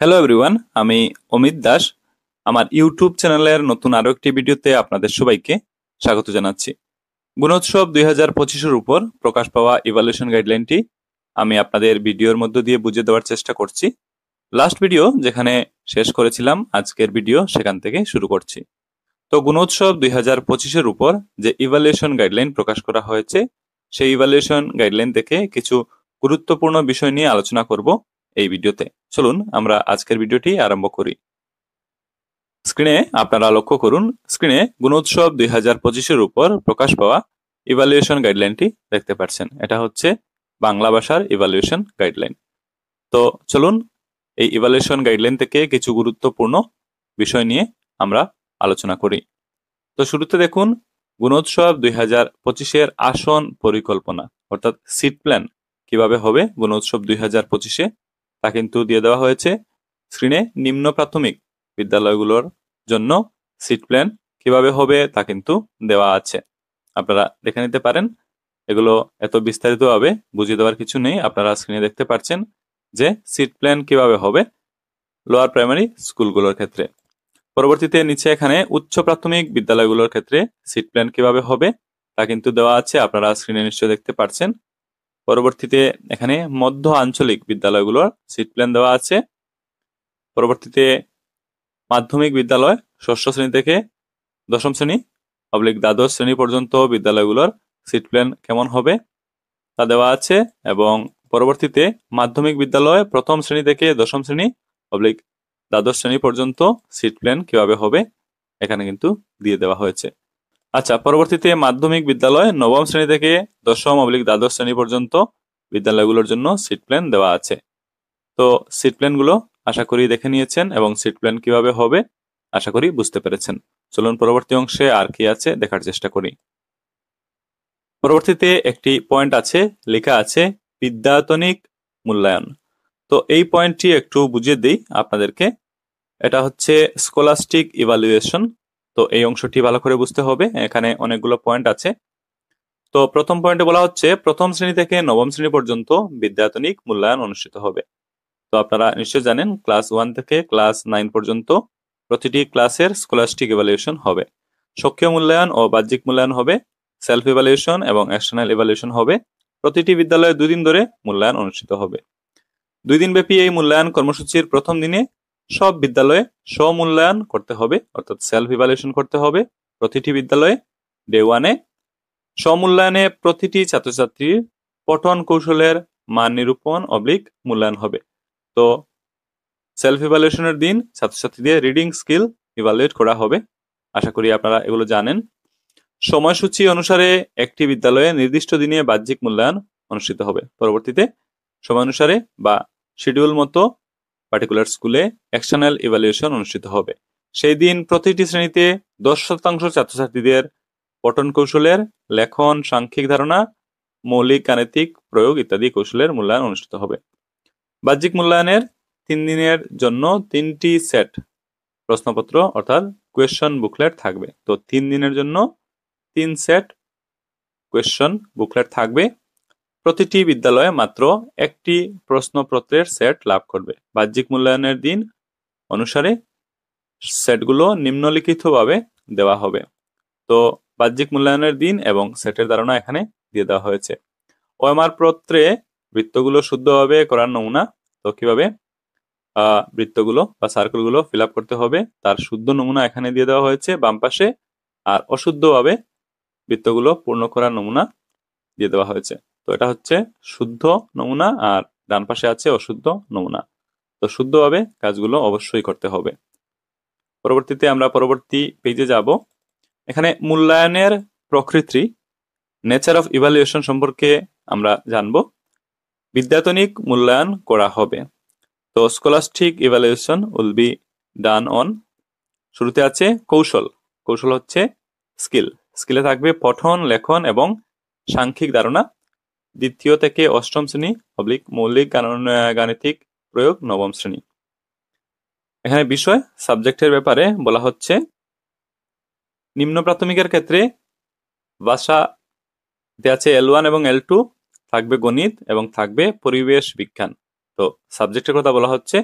Hello everyone, আমি অমিত দাস। আমার YouTube চ্যানেলের নতুন আরো একটি ভিডিওতে আপনাদের সবাইকে স্বাগত জানাচ্ছি। গুণোৎসব 2025-এর উপর প্রকাশ পাওয়া ইভালুয়েশন গাইডলাইনটি আমি আপনাদের ভিডিওর মধ্য দিয়ে বুঝিয়ে দেওয়ার চেষ্টা করছি। লাস্ট ভিডিও যেখানে শেষ করেছিলাম, আজকের ভিডিও সেখান থেকে শুরু করছি। তো গুণোৎসব 2025-এর উপর যে ইভালুয়েশন গাইডলাইন প্রকাশ করা হয়েছে, সেই ইভালুয়েশন গাইডলাইন থেকে কিছু গুরুত্বপূর্ণ বিষয় নিয়ে আলোচনা করব এই ভিডিওতে। চলুন আমরা আজকের ভিডিওটি আরম্ভ করি। স্ক্রিনে আপনারা লক্ষ্য করুন, স্ক্রিনে গুণোৎসব 2025-এর উপর প্রকাশ পাওয়া ইভালুয়েশন গাইডলাইনটি দেখতে পাচ্ছেন। এটা হচ্ছে বাংলা ভাষার ইভালুয়েশন গাইডলাইন। তো চলুন এই ইভালুয়েশন গাইডলাইন থেকে কিছু গুরুত্বপূর্ণ বিষয় নিয়ে আমরা আলোচনা করি। তো শুরুতে দেখুন, গুণোৎসব 2025-এর আসন পরিকল্পনা অর্থাৎ সিট প্ল্যান কিভাবে হবে গুণোৎসব 2025-এ তা কিন্তু দিয়ে দেওয়া হয়েছে স্ক্রিনে। নিম্ন প্রাথমিক বিদ্যালয়গুলোর জন্য সিট প্ল্যান কিভাবে হবে তা কিন্তু দেওয়া আছে, আপনারা দেখে নিতে পারেন। এগুলো এত বিস্তারিতভাবে বুঝিয়ে দেওয়ার কিছু নেই, আপনারা স্ক্রিনে দেখতে পাচ্ছেন যে সিট প্ল্যান কিভাবে হবে লোয়ার প্রাইমারি স্কুলগুলোর ক্ষেত্রে। পরবর্তীতে নিচে এখানে উচ্চ প্রাথমিক বিদ্যালয়গুলোর ক্ষেত্রে সিট প্ল্যান কিভাবে হবে তা কিন্তু দেওয়া আছে, আপনারা স্ক্রিনে নিশ্চয়ই দেখতে পাচ্ছেন। পরবর্তীতে এখানে মধ্য আঞ্চলিক বিদ্যালয়গুলোর সিট প্ল্যান দেওয়া আছে। পরবর্তীতে মাধ্যমিক বিদ্যালয় ষষ্ঠ শ্রেণী থেকে দশম শ্রেণী দ্বাদশ শ্রেণী পর্যন্ত বিদ্যালয়গুলোর সিট প্ল্যান কেমন হবে তা দেওয়া আছে। এবং পরবর্তীতে মাধ্যমিক বিদ্যালয় প্রথম শ্রেণী থেকে দশম শ্রেণী দ্বাদশ শ্রেণী পর্যন্ত সিট প্ল্যান কিভাবে হবে এখানে কিন্তু দিয়ে দেওয়া হয়েছে। আচ্ছা, পরবর্তীতে মাধ্যমিক বিদ্যালয় নবম শ্রেণী থেকে দশম দ্বাদশ শ্রেণী পর্যন্ত বিদ্যালয়গুলোর জন্য সিট প্ল্যান দেওয়া আছে। তো সিট প্ল্যানগুলো আশা করি দেখে নিয়েছেন এবং সিট প্ল্যান কিভাবে হবে আশা করি বুঝতে পেরেছেন। চলুন পরবর্তী অংশে আর কি আছে দেখার চেষ্টা করি। পরবর্তীতে একটি পয়েন্ট আছে, লেখা আছে বিদ্যায়তনিক মূল্যায়ন। তো এই পয়েন্টটি একটু বুঝিয়ে দিই আপনাদেরকে। এটা হচ্ছে স্কলাস্টিক ইভালুয়েশন। তো এই অংশটি ভালো করে বুঝতে হবে, এখানে অনেকগুলো পয়েন্ট আছে। তো প্রথম পয়েন্টে বলা হচ্ছে প্রথম শ্রেণী থেকে নবম শ্রেণী পর্যন্ত বিদ্যায়তনিক মূল্যায়ন অনুষ্ঠিত হবে। তো আপনারা নিশ্চয় জানেন ক্লাস 1 থেকে ক্লাস 9 পর্যন্ত প্রতিটি ক্লাসের স্কলাস্টিক ইভালুয়েশন হবে। সক্রিয় মূল্যায়ন ও বাহ্যিক মূল্যায়ন হবে, সেলফ ইভালুয়েশন এবং এক্সটার্নাল ইভালুয়েশন হবে। প্রতিটি বিদ্যালয়ে 2 দিন ধরে মূল্যায়ন অনুষ্ঠিত হবে। 2 দিন ব্যাপী এই মূল্যায়ন কর্মসূচির প্রথম দিনে সব বিদ্যালয়ে স্ব-মূল্যায়ন করতে হবে অর্থাৎ সেলফ ইভালুয়েশন করতে হবে প্রতিটি বিদ্যালয়ে। ডে 1-এ স্ব-মূল্যায়নে প্রতিটি ছাত্রছাত্রীর পঠন কৌশলের মান নিরূপণ মূল্যায়ন হবে। তো সেলফ ইভালুয়েশনের দিন ছাত্রছাত্রীদের রিডিং স্কিল ইভালুয়েট করা হবে, আশা করি আপনারা এগুলো জানেন। সময়সূচি অনুসারে একটি বিদ্যালয়ে নির্দিষ্ট দিনে বাহ্যিক মূল্যায়ন অনুষ্ঠিত হবে। পরবর্তীতে সময় অনুসারে বা শিডিউল মতো পার্টিকুলার স্কুলে এক্সটার্নাল ইভালুয়েশন অনুষ্ঠিত হবে। সেই দিন প্রতিটি শ্রেণীতে 10% ছাত্রছাত্রীদের পঠন কৌশলের লেখন, সাংখ্যিক ধারণা, মৌলিক গাণিতিক প্রয়োগ ইত্যাদি কৌশলের মূল্যায়ন অনুষ্ঠিত হবে। বাহ্যিক মূল্যায়নের 3 দিনের জন্য 3টি সেট প্রশ্নপত্র অর্থাৎ কোয়েশ্চন বুকলেট থাকবে। তো 3 দিনের জন্য 3 সেট কোয়েশ্চন বুকলেট থাকবে। প্রতিটি বিদ্যালয়ে মাত্র একটি প্রশ্নপত্রের সেট লাভ করবে। বাহ্যিক মূল্যায়নের দিন অনুসারে সেটগুলো নিম্নলিখিতভাবে দেওয়া হবে। তো বাহ্যিক মূল্যায়নের দিন এবং সেটের ধারণা এখানে দিয়ে দেওয়া হয়েছে। ওএমআর পত্রে বৃত্তগুলো শুদ্ধভাবে করার নমুনা। তো কিভাবে বৃত্তগুলো বা সার্কেলগুলো ফিল আপ করতে হবে তার শুদ্ধ নমুনা এখানে দিয়ে দেওয়া হয়েছে বাম পাশে, আর অশুদ্ধভাবে বৃত্তগুলো পূর্ণ করার নমুনা দিয়ে দেওয়া হয়েছে। তো এটা হচ্ছে শুদ্ধ নমুনা আর ডান পাশে আছে অশুদ্ধ নমুনা। তো শুদ্ধভাবে কাজগুলো অবশ্যই করতে হবে। পরবর্তীতে আমরা পরবর্তী পেজে যাব। এখানে মূল্যায়নের প্রকৃতি, নেচার অফ ইভালুয়েশন সম্পর্কে আমরা জানব। বিদ্যায়তনিক মূল্যায়ন করা হবে। তো scholastic evaluation will be done on. শুরুতে আছে কৌশল। কৌশল হচ্ছে স্কিল। স্কিলে থাকবে পঠন, লেখন এবং সাংখ্যিক ধারণা। দ্বিতীয় থেকে অষ্টম শ্রেণী মৌলিক গাণিতিক প্রয়োগ নবম শ্রেণী। এখানে বিষয় সাবজেক্টের ব্যাপারে বলা হচ্ছে নিম্ন প্রাথমিকের ক্ষেত্রে ভাষা আছে L1 এবং L2, থাকবে গণিত এবং থাকবে পরিবেশ বিজ্ঞান। তো সাবজেক্টের কথা বলা হচ্ছে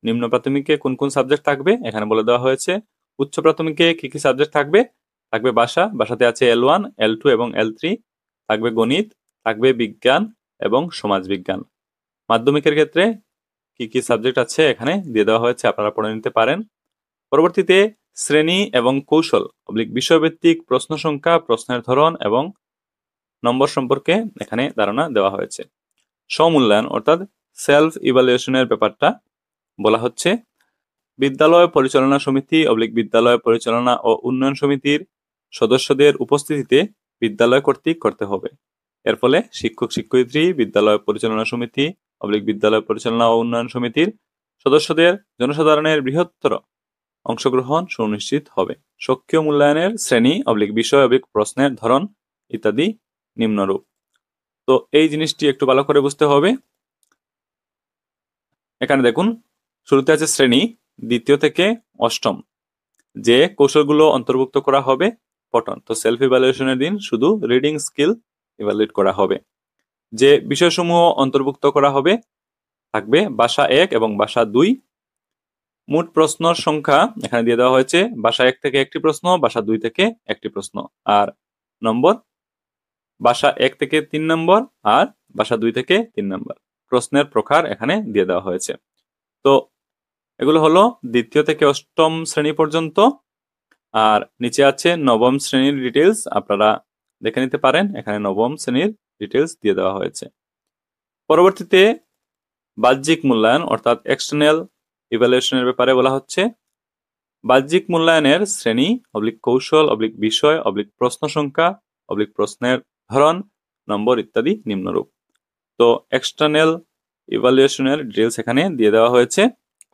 নিম্ন প্রাথমিকে কোন কোন সাবজেক্ট থাকবে এখানে বলে দেওয়া হয়েছে। উচ্চ প্রাথমিকে কি কি সাবজেক্ট থাকবে, থাকবে ভাষাতে আছে L1, L2 এবং L3, থাকবে গণিত, থাকবে বিজ্ঞান এবং সমাজ বিজ্ঞান। মাধ্যমিকের ক্ষেত্রে কি কি সাবজেক্ট আছে এখানে দিয়ে দেওয়া হয়েছে, আপনারা পড়ে নিতে পারেন। পরবর্তীতে শ্রেণী এবং কৌশল বিষয়ভিত্তিক প্রশ্ন সংখ্যা, প্রশ্নের ধরন এবং নম্বর সম্পর্কে এখানে ধারণা দেওয়া হয়েছে। স্বমূল্যায়ন অর্থাৎ সেলফ ইভালুয়েশনের ব্যাপারটা বলা হচ্ছে। বিদ্যালয় পরিচালনা সমিতি বিদ্যালয় পরিচালনা ও উন্নয়ন সমিতির সদস্যদের উপস্থিতিতে বিদ্যালয় কর্তৃক করতে হবে। এর ফলে শিক্ষক শিক্ষয়িত্রী, বিদ্যালয় পরিচালনা সমিতি বিদ্যালয় পরিচালনা ও উন্নয়ন সমিতির সদস্যদের জনসাধারণের বৃহত্তর অংশগ্রহণ সুনিশ্চিত হবে। সক্রিয় মূল্যায়নের শ্রেণী বিষয় প্রশ্নের ধরন ইত্যাদি নিম্নরূপ। তো এই জিনিসটি একটু ভালো করে বুঝতে হবে। এখানে দেখুন, শুরুতে আছে শ্রেণী, দ্বিতীয় থেকে অষ্টম যে কৌশলগুলো অন্তর্ভুক্ত করা হবে পঠন। তো সেলফ ইভ্যালুয়েশনের দিন শুধু রিডিং স্কিল ইভ্যালুয়েট করা হবে। যে বিষয়সমূহ অন্তর্ভুক্ত করা হবে থাকবে ভাষা 1 এবং ভাষা 2। মোট প্রশ্নের সংখ্যা এখানে দিয়ে দেওয়া হয়েছে, ভাষা 1 থেকে একটি প্রশ্ন, ভাষা 2 থেকে একটি প্রশ্ন, আর নম্বর ভাষা 1 থেকে 3 নম্বর আর ভাষা 2 থেকে 3 নম্বর। প্রশ্নের প্রকার এখানে দিয়ে দেওয়া হয়েছে। তো এগুলো হলো দ্বিতীয় থেকে অষ্টম শ্রেণী পর্যন্ত। আর নিচে আছে নবম শ্রেণীর ডিটেলস, আপনারা দেখে নিতে পারেন। এখানে নবম শ্রেণীর ডিটেলস দিয়ে দেওয়া হয়েছে। পরবর্তীতে বাহ্যিক মূল্যায়ন অর্থাৎ এক্সটার্নাল ইভ্যালুয়েশনের ব্যাপারে বলা হচ্ছে। বাহ্যিক মূল্যায়নের শ্রেণী কৌশল বিষয় প্রশ্ন সংখ্যা প্রশ্নের ধরন, নম্বর ইত্যাদি নিম্নরূপ। তো এক্সটার্নাল ইভ্যালুয়েশনের ডিটেলস এখানে দিয়ে দেওয়া হয়েছে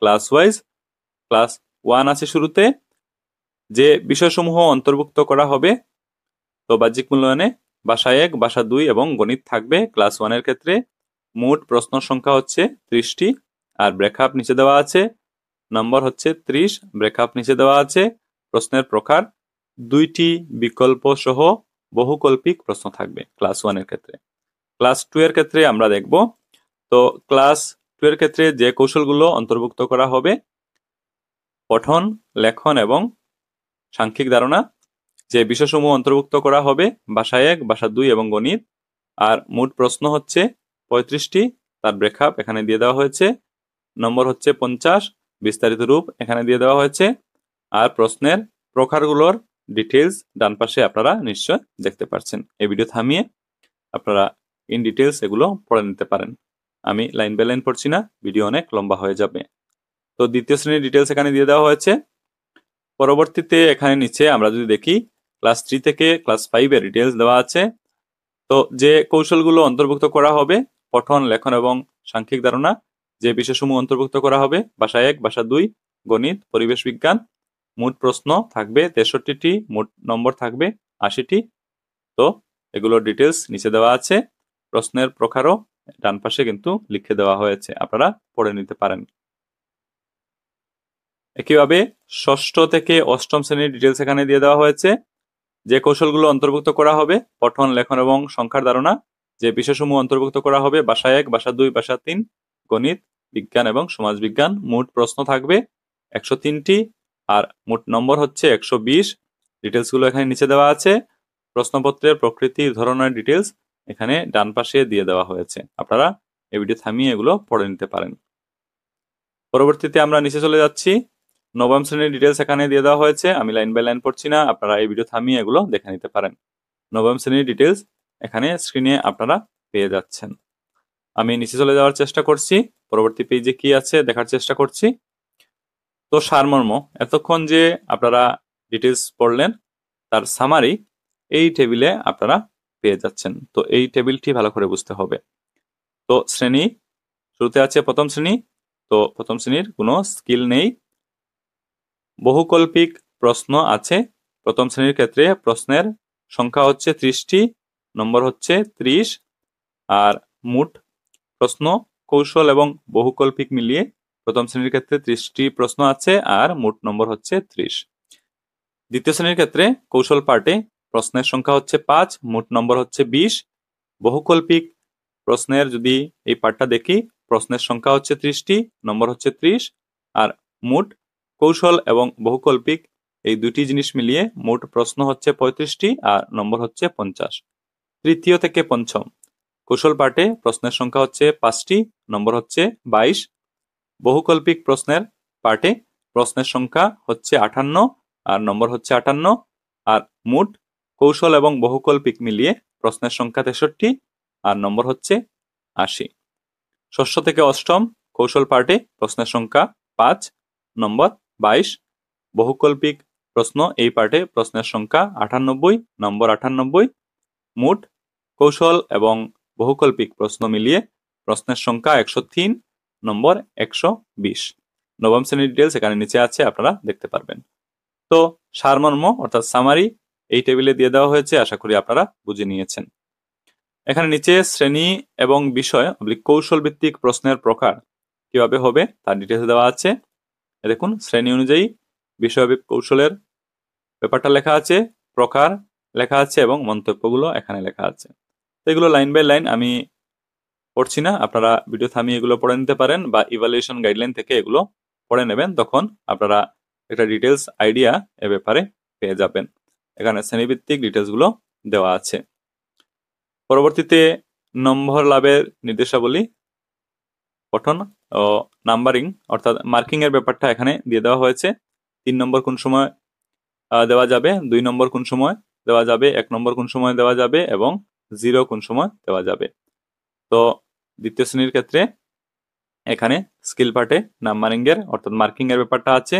ক্লাস ওয়াইজ। ক্লাস 1 আছে শুরুতে, যে বিষয়সমূহ অন্তর্ভুক্ত করা হবে। তো বাহ্যিক মূল্যায়নে ভাষা 1, ভাষা 2 এবং গণিত থাকবে ক্লাস 1 এর ক্ষেত্রে। মোট প্রশ্ন সংখ্যা হচ্ছে 30টি, আর ব্রেকআপ নিচে দেওয়া আছে। নম্বর হচ্ছে 30, ব্রেকআপ নিচে দেওয়া আছে। প্রশ্নের প্রকার 2টি বিকল্প সহ বহুকল্পিক প্রশ্ন থাকবে ক্লাস 1 এর ক্ষেত্রে। ক্লাস 2 এর ক্ষেত্রে আমরা দেখব। তো ক্লাস 2 এর ক্ষেত্রে যে কৌশলগুলো অন্তর্ভুক্ত করা হবে পঠন, লেখন এবং সাংখ্যিক ধারণা। যে বিষয়সমূহ অন্তর্ভুক্ত করা হবে ভাষা 1, ভাষা 2 এবং গণিত। আর মোট প্রশ্ন হচ্ছে 35টি, তার ব্রেকআপ এখানে দিয়ে দেওয়া হয়েছে। নম্বর হচ্ছে 50, বিস্তারিত রূপ এখানে দিয়ে দেওয়া হয়েছে। আর প্রশ্নের প্রকারগুলোর ডিটেলস ডান পাশে আপনারা নিশ্চয় দেখতে পাচ্ছেন। এই ভিডিও থামিয়ে আপনারা ইন ডিটেলস এগুলো পড়ে নিতে পারেন। আমি লাইন বাই লাইন পড়ছি না, ভিডিও অনেক লম্বা হয়ে যাবে। তো দ্বিতীয় শ্রেণীর ডিটেলস এখানে দিয়ে দেওয়া হয়েছে। পরবর্তীতে এখানে নিচে আমরা যদি দেখি, ক্লাস 3 থেকে ক্লাস 5 এর ডিটেলস দেওয়া আছে। তো যে কৌশলগুলো অন্তর্ভুক্ত করা হবে পঠন, লেখন এবং সাংখ্যিক ধারণা, যে বিষয়সমূহ অন্তর্ভুক্ত করা হবে ভাষা 1, ভাষা 2, গণিত, পরিবেশ বিজ্ঞান। মোট প্রশ্ন থাকবে 63টি, মোট নম্বর থাকবে 80টি। তো এগুলোর ডিটেলস নিচে দেওয়া আছে। প্রশ্নের প্রকারও ডান পাশে কিন্তু লিখে দেওয়া হয়েছে, আপনারা পড়ে নিতে পারেন। একইভাবে ষষ্ঠ থেকে অষ্টম শ্রেণীর ডিটেলস এখানে দিয়ে দেওয়া হয়েছে। যে কৌশলগুলো অন্তর্ভুক্ত করা হবে পঠন, লেখন এবং সংখ্যার ধারণা। যে বিষয়সমূহ অন্তর্ভুক্ত করা হবে ভাষা 1, ভাষা 2, ভাষা 3, গণিত, বিজ্ঞান এবং সমাজ বিজ্ঞান। মোট প্রশ্ন থাকবে 103টি, আর মোট নম্বর হচ্ছে 120। ডিটেলস গুলো এখানে নিচে দেওয়া আছে। প্রশ্নপত্রের প্রকৃতি, ধরনের ডিটেলস এখানে ডান পাশে দিয়ে দেওয়া হয়েছে, আপনারা এই ভিডিও থামিয়ে এগুলো পড়ে নিতে পারেন। পরবর্তীতে আমরা নিচে চলে যাচ্ছি। নবম শ্রেণীর ডিটেলস এখানে দিয়ে দেওয়া হয়েছে। আমি লাইন বাই লাইন পড়ছি না, আপনারা এই ভিডিও থামিয়ে এগুলো দেখে নিতে পারেন। নবম শ্রেণীর ডিটেলস এখানে স্ক্রিনে আপনারা পেয়ে যাচ্ছেন। আমি নিচে চলে যাওয়ার চেষ্টা করছি, পরবর্তী পেজে কি আছে দেখার চেষ্টা করছি। তো সারমর্ম, এতক্ষণ যে আপনারা ডিটেলস পড়লেন তার সামারি এই টেবিলে আপনারা পেয়ে যাচ্ছেন। তো এই টেবিলটি ভালো করে বুঝতে হবে। তো শ্রেণী শুরুতে আছে প্রথম শ্রেণী। তো প্রথম শ্রেণীর কোনো স্কিল নেই। বহুকল্পিক প্রশ্ন আছে প্রথম শ্রেণীর ক্ষেত্রে। প্রশ্নের সংখ্যা হচ্ছে 30টি, নম্বর হচ্ছে 30, আর মোট প্রশ্ন কৌশল এবং বহুকল্পিক মিলিয়ে প্রথম শ্রেণীর ক্ষেত্রে 30টি প্রশ্ন আছে, আর মোট নম্বর হচ্ছে 30। দ্বিতীয় শ্রেণীর ক্ষেত্রে কৌশল পার্টে প্রশ্নের সংখ্যা হচ্ছে 5, মোট নম্বর হচ্ছে 20। বহুকল্পিক প্রশ্নের যদি এই পার্টটা দেখি, প্রশ্নের সংখ্যা হচ্ছে 30টি, নম্বর হচ্ছে 30, আর মোট কৌশল এবং বহুকল্পিক এই দুটি জিনিস মিলিয়ে মোট প্রশ্ন হচ্ছে 35টি আর নম্বর হচ্ছে 50। তৃতীয় থেকে পঞ্চম কৌশল পাঠে প্রশ্নের সংখ্যা হচ্ছে 5টি, নম্বর হচ্ছে 22। বহুকল্পিক প্রশ্নের পাঠে প্রশ্নের সংখ্যা হচ্ছে 58 আর নম্বর হচ্ছে 58। আর মোট কৌশল এবং বহুকল্পিক মিলিয়ে প্রশ্নের সংখ্যা 63 আর নম্বর হচ্ছে 80। ষষ্ঠ থেকে অষ্টম কৌশল পাঠে প্রশ্নের সংখ্যা 5, নম্বর 22। বহুকল্পিক প্রশ্ন এই পাঠে প্রশ্নের সংখ্যা 98, নম্বর 98। মোট কৌশল এবং বহুকল্পিক প্রশ্ন মিলিয়ে প্রশ্নের সংখ্যা 103, নম্বর 120। নবম শ্রেণীর ডিটেলস এখানে নিচে আছে, আপনারা দেখতে পারবেন। তো সারমর্ম অর্থাৎ সামারি এই টেবিলে দিয়ে দেওয়া হয়েছে, আশা করি আপনারা বুঝে নিয়েছেন। এখানে নিচে শ্রেণী এবং বিষয় কৌশল ভিত্তিক প্রশ্নের প্রকার কিভাবে হবে তার ডিটেলস দেওয়া আছে। দেখুন, শ্রেণী অনুযায়ী বিষয় কৌশলের ব্যাপারটা লেখা আছে, প্রকার লেখা আছে এবং মন্তব্যগুলো এখানে লেখা আছে। তো এগুলো লাইন বাই লাইন আমি পড়ছি না, আপনারা ভিডিও থামিয়ে এগুলো পড়ে নিতে পারেন বা ইভালুয়েশন গাইডলাইন থেকে এগুলো পড়ে নেবেন, তখন আপনারা একটা ডিটেলস আইডিয়া এ ব্যাপারে পেয়ে যাবেন। এখানে শ্রেণীভিত্তিক ডিটেলসগুলো দেওয়া আছে। পরবর্তীতে নম্বর লাভের নির্দেশাবলী, পঠন ও নাম্বারিং অর্থাৎ মার্কিং এর ব্যাপারটা এখানে দিয়ে দেওয়া হয়েছে। 3 নম্বর কোন সময় দেওয়া যাবে, 2 নম্বর কোন সময় দেওয়া যাবে, 1 নম্বর কোন সময় দেওয়া যাবে এবং 0 কোন সময় দেওয়া যাবে। তো দ্বিতীয় শ্রেণীর ক্ষেত্রে এখানে স্কিল পার্টে নাম্বারিং এর অর্থাৎ মার্কিং এর ব্যাপারটা আছে।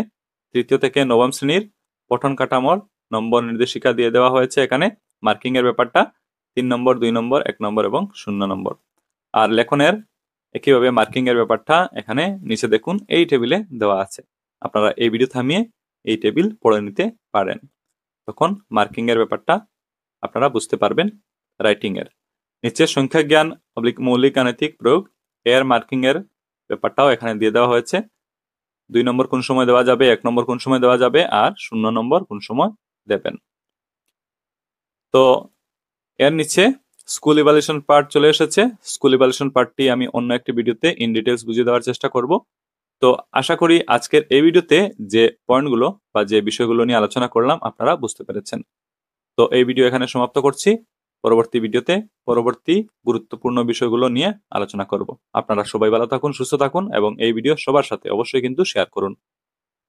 তৃতীয় থেকে নবম শ্রেণীর পঠন কাঠামোর নম্বর নির্দেশিকা দিয়ে দেওয়া হয়েছে। এখানে মার্কিং এর ব্যাপারটা 3 নম্বর, 2 নম্বর, 1 নম্বর এবং 0 নম্বর। আর লেখনের একইভাবে মার্কিং এর ব্যাপারটা এখানে নিচে দেখুন এই টেবিলে দেওয়া আছে, আপনারা এই ভিডিও থামিয়ে এই টেবিল পড়ে নিতে পারেন, তখন মার্কিং এর ব্যাপারটা আপনারা বুঝতে পারবেন। রাইটিং এর নিচে সংখ্যা জ্ঞান মৌলিক গাণিতিক প্রয়োগ এর মার্কিং এর ব্যাপারটাও এখানে দিয়ে দেওয়া হয়েছে। 2 নম্বর কোন সময় দেওয়া যাবে, 1 নম্বর কোন সময় দেওয়া যাবে আর 0 নম্বর কোন সময় দেবেন। তো এর নিচে স্কুল ইভালুয়েশন পার্ট চলে এসেছে। স্কুল ইভালুয়েশন পার্টটি আমি অন্য একটি ভিডিওতে ইন ডিটেলস বুঝিয়ে দেওয়ার চেষ্টা করব। তো আশা করি আজকের এই ভিডিওতে যে পয়েন্টগুলো বা যে বিষয়গুলো নিয়ে আলোচনা করলাম আপনারা বুঝতে পেরেছেন। তো এই ভিডিও এখানে সমাপ্ত করছি। পরবর্তী ভিডিওতে পরবর্তী গুরুত্বপূর্ণ বিষয়গুলো নিয়ে আলোচনা করব। আপনারা সবাই ভালো থাকুন, সুস্থ থাকুন এবং এই ভিডিও সবার সাথে অবশ্যই কিন্তু শেয়ার করুন।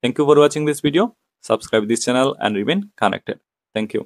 Thank you for watching this video. Subscribe this channel and remain connected. Thank you.